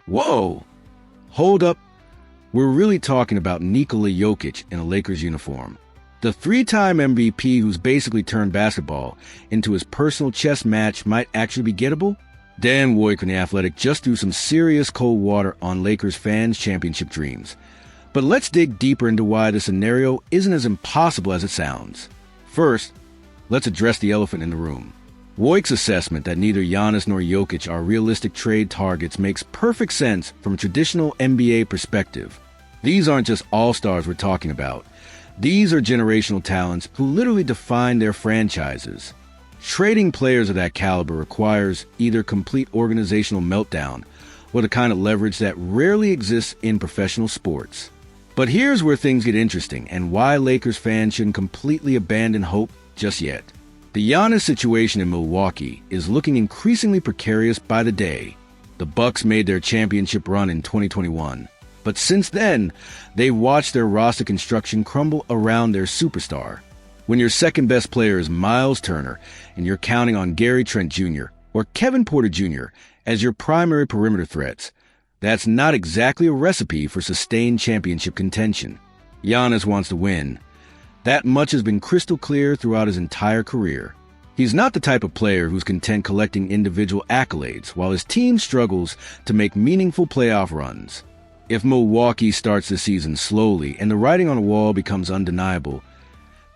Whoa! Hold up. We're really talking about Nikola Jokic in a Lakers uniform. The three-time MVP who's basically turned basketball into his personal chess match might actually be gettable? Dan Woik from The Athletic just threw some serious cold water on Lakers fans' championship dreams. But let's dig deeper into why the scenario isn't as impossible as it sounds. First, let's address the elephant in the room. Woik's assessment that neither Giannis nor Jokic are realistic trade targets makes perfect sense from a traditional NBA perspective. These aren't just all-stars we're talking about. These are generational talents who literally define their franchises. Trading players of that caliber requires either complete organizational meltdown or the kind of leverage that rarely exists in professional sports. But here's where things get interesting and why Lakers fans shouldn't completely abandon hope just yet. The Giannis situation in Milwaukee is looking increasingly precarious by the day. The Bucks made their championship run in 2021, but since then, they've watched their roster construction crumble around their superstar. When your second-best player is Miles Turner and you're counting on Gary Trent Jr. or Kevin Porter Jr. as your primary perimeter threats, that's not exactly a recipe for sustained championship contention. Giannis wants to win. That much has been crystal clear throughout his entire career. He's not the type of player who's content collecting individual accolades while his team struggles to make meaningful playoff runs. If Milwaukee starts the season slowly and the writing on the wall becomes undeniable,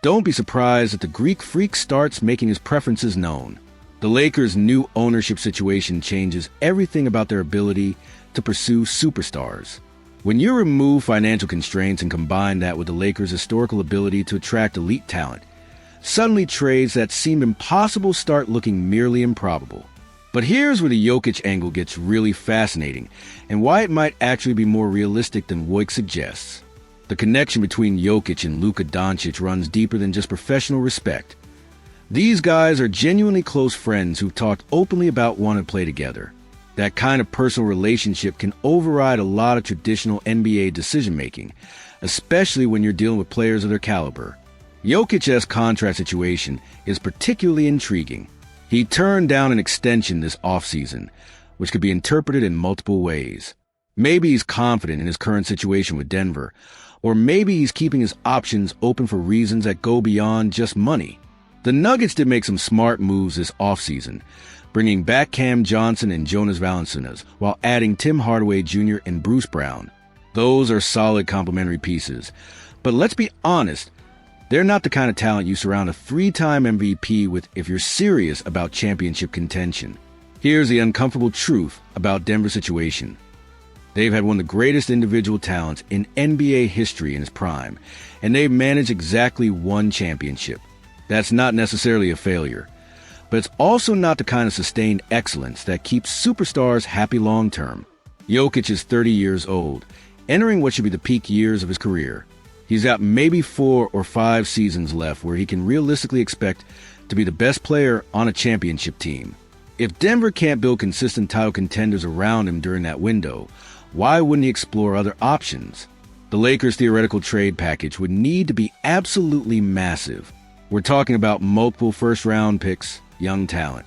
don't be surprised if the Greek Freak starts making his preferences known. The Lakers' new ownership situation changes everything about their ability to pursue superstars. When you remove financial constraints and combine that with the Lakers' historical ability to attract elite talent, suddenly trades that seem impossible start looking merely improbable. But here's where the Jokic angle gets really fascinating and why it might actually be more realistic than Woik suggests. The connection between Jokic and Luka Doncic runs deeper than just professional respect. These guys are genuinely close friends who've talked openly about wanting to play together. That kind of personal relationship can override a lot of traditional NBA decision-making, especially when you're dealing with players of their caliber. Jokic's contract situation is particularly intriguing. He turned down an extension this offseason, which could be interpreted in multiple ways. Maybe he's confident in his current situation with Denver, or maybe he's keeping his options open for reasons that go beyond just money. The Nuggets did make some smart moves this offseason, bringing back Cam Johnson and Jonas Valanciunas while adding Tim Hardaway Jr. and Bruce Brown. Those are solid complementary pieces. But let's be honest, they're not the kind of talent you surround a three-time MVP with if you're serious about championship contention. Here's the uncomfortable truth about Denver's situation. They've had one of the greatest individual talents in NBA history in his prime, and they've managed exactly one championship. That's not necessarily a failure, but it's also not the kind of sustained excellence that keeps superstars happy long-term. Jokic is 30 years old, entering what should be the peak years of his career. He's got maybe 4 or 5 seasons left where he can realistically expect to be the best player on a championship team. If Denver can't build consistent title contenders around him during that window, why wouldn't he explore other options? The Lakers' theoretical trade package would need to be absolutely massive. We're talking about multiple first-round picks, young talent,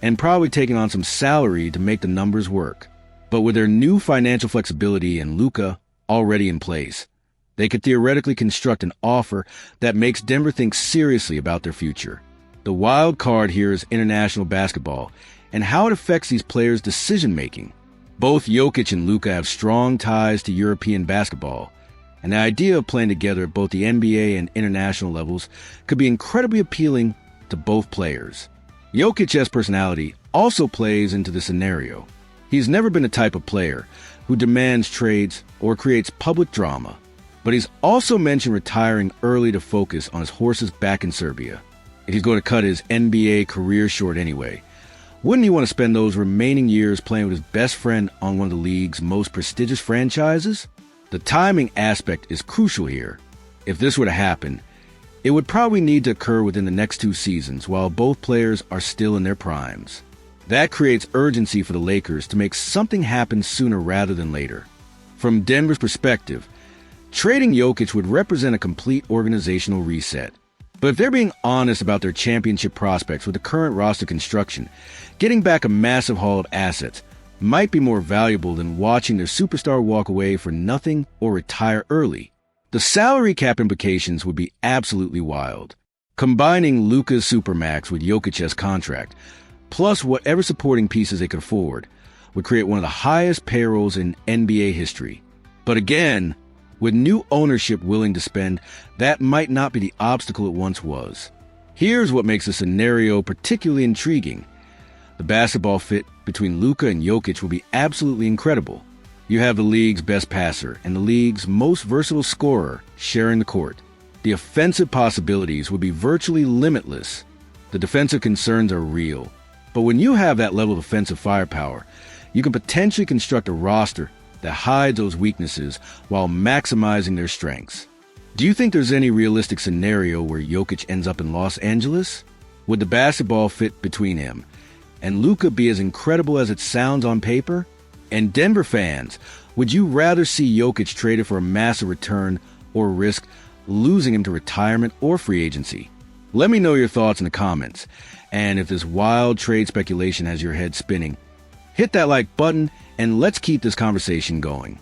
and probably taking on some salary to make the numbers work. But with their new financial flexibility and Luka already in place, they could theoretically construct an offer that makes Denver think seriously about their future. The wild card here is international basketball and how it affects these players' decision-making. Both Jokic and Luka have strong ties to European basketball, and the idea of playing together at both the NBA and international levels could be incredibly appealing to both players. Jokic's personality also plays into the scenario. He's never been the type of player who demands trades or creates public drama, but he's also mentioned retiring early to focus on his horses back in Serbia. If he's going to cut his NBA career short anyway, wouldn't he want to spend those remaining years playing with his best friend on one of the league's most prestigious franchises? The timing aspect is crucial here. If this were to happen, it would probably need to occur within the next 2 seasons while both players are still in their primes. That creates urgency for the Lakers to make something happen sooner rather than later. From Denver's perspective, trading Jokic would represent a complete organizational reset. But if they're being honest about their championship prospects with the current roster construction, getting back a massive haul of assets might be more valuable than watching their superstar walk away for nothing or retire early. The salary cap implications would be absolutely wild. Combining Luka's supermax with Jokic's contract, plus whatever supporting pieces they could afford, would create one of the highest payrolls in NBA history. But again, with new ownership willing to spend, that might not be the obstacle it once was. Here's what makes the scenario particularly intriguing. The basketball fit between Luka and Jokic will be absolutely incredible. You have the league's best passer and the league's most versatile scorer sharing the court. The offensive possibilities would be virtually limitless. The defensive concerns are real. But when you have that level of offensive firepower, you can potentially construct a roster that hides those weaknesses while maximizing their strengths. Do you think there's any realistic scenario where Jokic ends up in Los Angeles? Would the basketball fit between him and Luka be as incredible as it sounds on paper? And Denver fans, would you rather see Jokic traded for a massive return or risk losing him to retirement or free agency? Let me know your thoughts in the comments. And if this wild trade speculation has your head spinning, hit that like button and let's keep this conversation going.